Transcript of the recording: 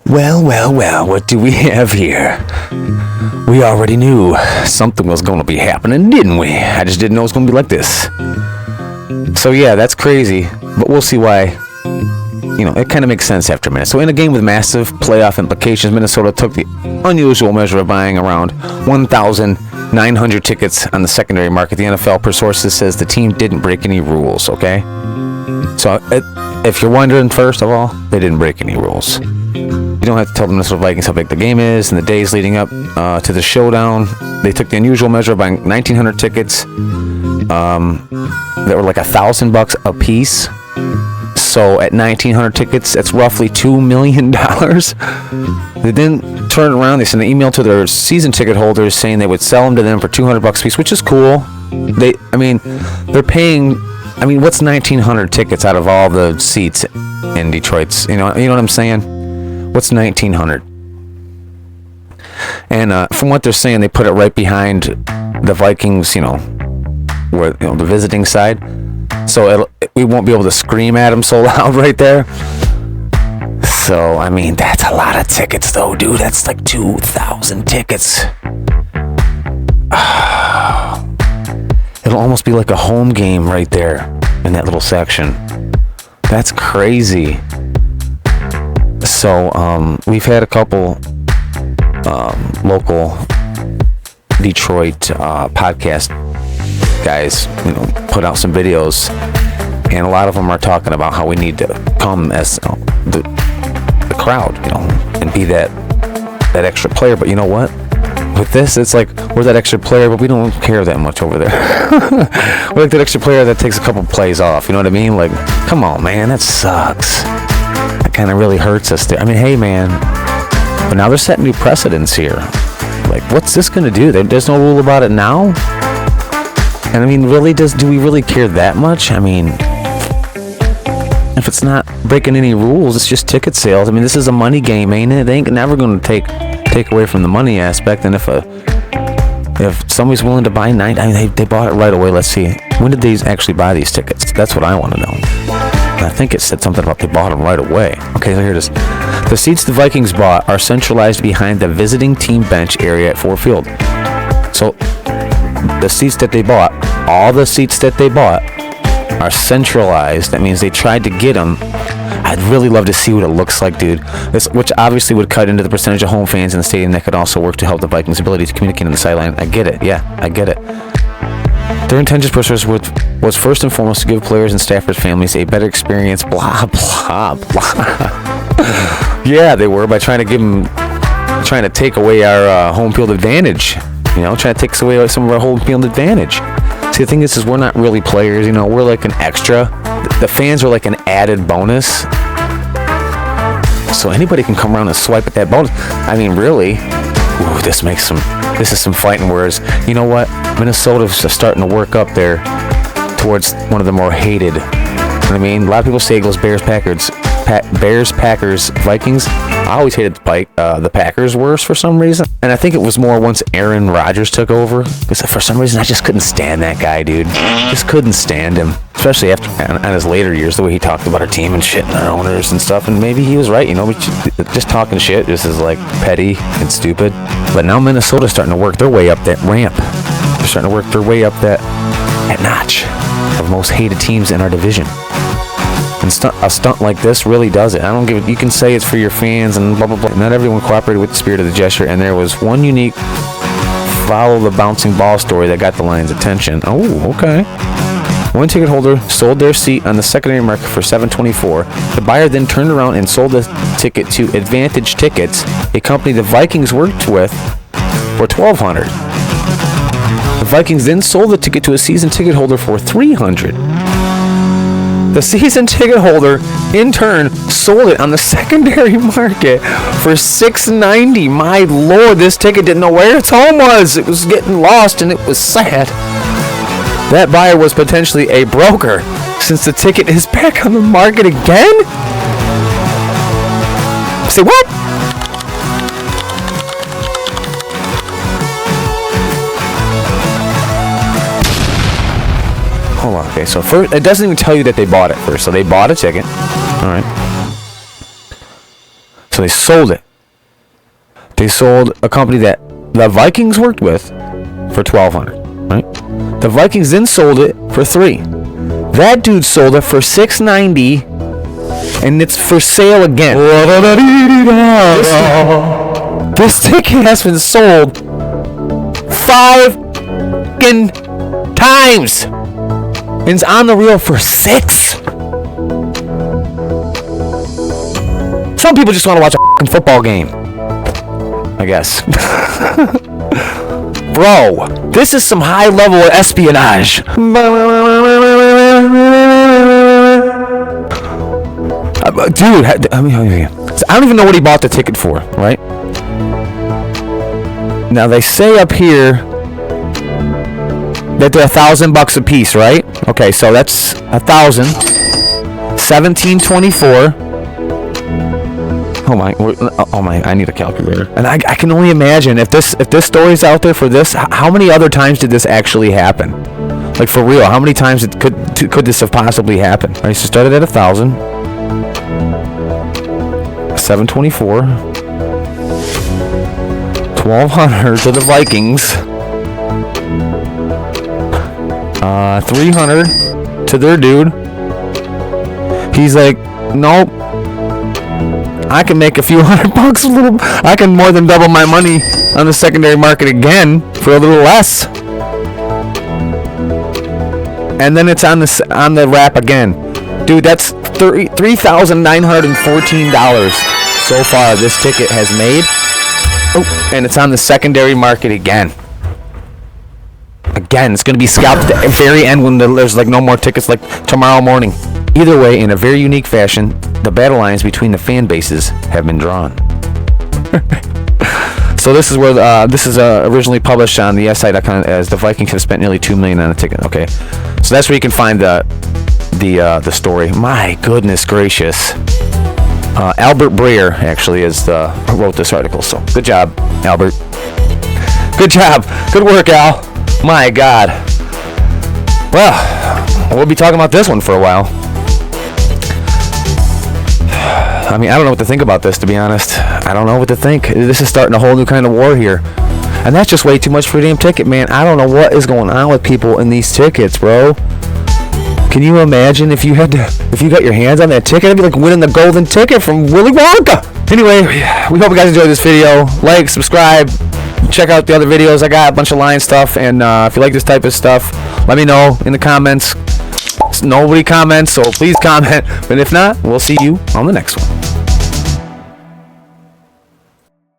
Well, what do we have here? We already knew something was going to be happening, didn't we? I just didn't know it was going to be like this. So yeah, that's crazy, but we'll see why. It kind of makes sense after a minute. So in a game with massive playoff implications, Minnesota took the unusual measure of buying around 1,900 tickets on the secondary market. The NFL, per sources, says the team didn't break any rules, okay? So if you're wondering, first of all, they didn't break any rules. You don't have to tell the Minnesota Vikings how big the game is. In the days leading up to the showdown, they took the unusual measure of buying 1,900 tickets that were like $1,000 a piece. So at 1,900 tickets, that's roughly $2 million. They then turned around. They sent an email to their season ticket holders saying they would sell them to them for $200 a piece, which is cool. They're paying. What's 1,900 tickets out of all the seats in Detroit's? You know what I'm saying? What's 1,900? And from what they're saying, they put it right behind the Vikings. Where the visiting side. So we won't be able to scream at them so loud right there. So, that's a lot of tickets though, dude. That's like 2,000 tickets. It'll almost be like a home game right there in that little section. That's crazy. So, we've had a couple local Detroit podcast guys, put out some videos, and a lot of them are talking about how we need to come as the crowd, and be that extra player. But you know what? With this, it's like we're that extra player, but we don't care that much over there. We're like that extra player that takes a couple plays off. You know what I mean? Like, come on, man, that sucks. That kind of really hurts us there. Hey, man. But now they're setting new precedents here. Like, what's this going to do? There's no rule about it now? And really, do we really care that much? If it's not breaking any rules, it's just ticket sales. This is a money game, ain't it? They ain't never going to take away from the money aspect. And if somebody's willing to buy they bought it right away. Let's see, when did they actually buy these tickets? That's what I want to know. And I think it said something about they bought them right away. Okay, so here it is. The seats the Vikings bought are centralized behind the visiting team bench area at Ford Field. So the seats that they bought, all the seats that they bought are centralized. That means they tried to get them. I'd really love to see what it looks like, dude. Which obviously would cut into the percentage of home fans in the stadium that could also work to help the Vikings' ability to communicate on the sideline. I get it. Yeah, I get it. Their intention process was first and foremost to give players and staffers' families a better experience. Blah blah blah. Yeah, they were by trying to take away our home field advantage. Trying to take away some of our home field advantage. See, the thing is we're not really players. We're like an extra. The fans are like an added bonus. So anybody can come around and swipe at that bonus. Really. Ooh, this is some fighting words. You know what? Minnesota's starting to work up there towards one of the more hated. A lot of people say Eagles, Bears, Packers, Vikings. I always hated the Packers worse for some reason. And I think it was more once Aaron Rodgers took over. Because for some reason, I just couldn't stand that guy, dude. Just couldn't stand him. Especially after on his later years, the way he talked about our team and shit and our owners and stuff. And maybe he was right, just talking shit just is like petty and stupid. But now Minnesota's starting to work their way up that ramp. They're starting to work their way up that notch of most hated teams in our division. And a stunt like this really does it. I don't give it. You can say it's for your fans and blah blah blah. Not everyone cooperated with the spirit of the gesture, and there was one unique follow the bouncing ball story that got the Lions' attention. Oh, okay. One ticket holder sold their seat on the secondary market for $724. The buyer then turned around and sold the ticket to Advantage Tickets, a company the Vikings worked with, for $1,200. The Vikings then sold the ticket to a season ticket holder for $300. The season ticket holder, in turn, sold it on the secondary market for $690. My lord, this ticket didn't know where its home was. It was getting lost, and it was sad. That buyer was potentially a broker, since the ticket is back on the market again? Say what? Hold on. Okay, so first, it doesn't even tell you that they bought it first. So they bought a ticket. All right. So they sold it. They sold a company that the Vikings worked with for $1,200, right? The Vikings then sold it for $300. That dude sold it for $690, and it's for sale again. This ticket has been sold 5 times, and it's on the reel for 6. Some people just want to watch a football game, I guess. Bro, this is some high level of espionage. Dude, I don't even know what he bought the ticket for, right? Now they say up here that they're $1,000 a piece, right? Okay, so that's 1,000. 1724. Oh my! I need a calculator. And I can only imagine if this story's out there for this. How many other times did this actually happen? Like for real? How many times could this have possibly happened? All right, so started at 1,000. 724. 1,200 to the Vikings. 300 to their dude. He's like, nope. I can make a few $100 I can more than double my money on the secondary market again for a little less. And then it's on the wrap again. Dude, that's $3,914 so far this ticket has made. Oh, and it's on the secondary market again. Again, it's going to be scalped at the very end when there's like no more tickets, like tomorrow morning. Either way, in a very unique fashion, the battle lines between the fan bases have been drawn. So this is where this is originally published on the SI.com as the Vikings have spent nearly $2 million on a ticket. Okay, so that's where you can find the story. My goodness gracious. Albert Breer actually wrote this article. So good job, Albert. Good job. Good work, Al. My God. Well, we'll be talking about this one for a while. I mean, I don't know what to think about this, to be honest. I don't know what to think. This is starting a whole new kind of war here. And that's just way too much for a damn ticket, man. I don't know what is going on with people in these tickets, bro. Can you imagine if you got your hands on that ticket? It'd be like winning the golden ticket from Willy Wonka. Anyway, we hope you guys enjoyed this video. Like, subscribe, check out the other videos. I got a bunch of Lion stuff, and if you like this type of stuff, let me know in the comments. Nobody comments, so please comment. But if not, we'll see you on the next one.